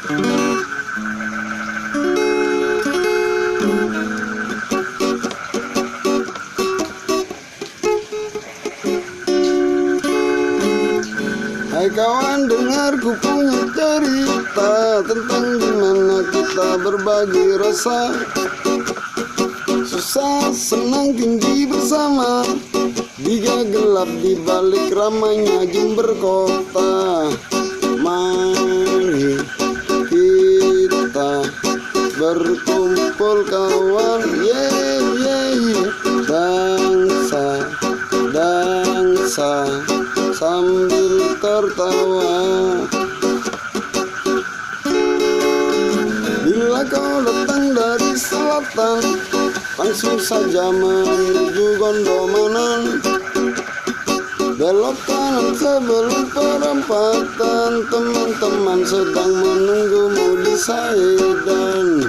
Hai kawan, dengar ku punya cerita tentang gimana kita berbagi rasa, susah senang tinggi bersama, diga gelap di balik ramainya Jember kota. Mari kita berkumpul kawan, dansa sambil tertawa. Bila kau datang dari selatan, langsung saja menuju Gondomanan, belok kanan sebelum perempatan. Teman-teman sedang menunggumu di Saidan,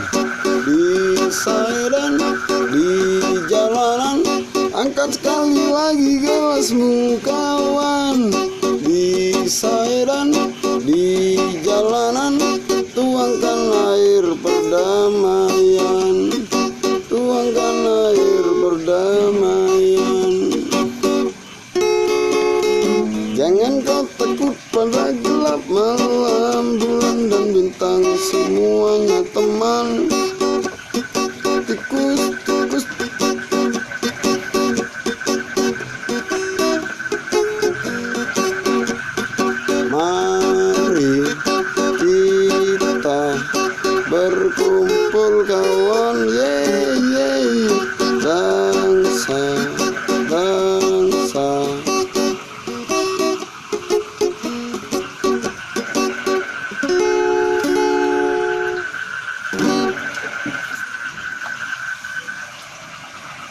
di jalanan. Angkat sekali lagi gelasmu kawan, di Saidan, di jalanan. Tuangkan air perdamaian, tuangkan air perdamaian. Jangan kau takut pada gelap malam, bulan dan bintang semuanya teman.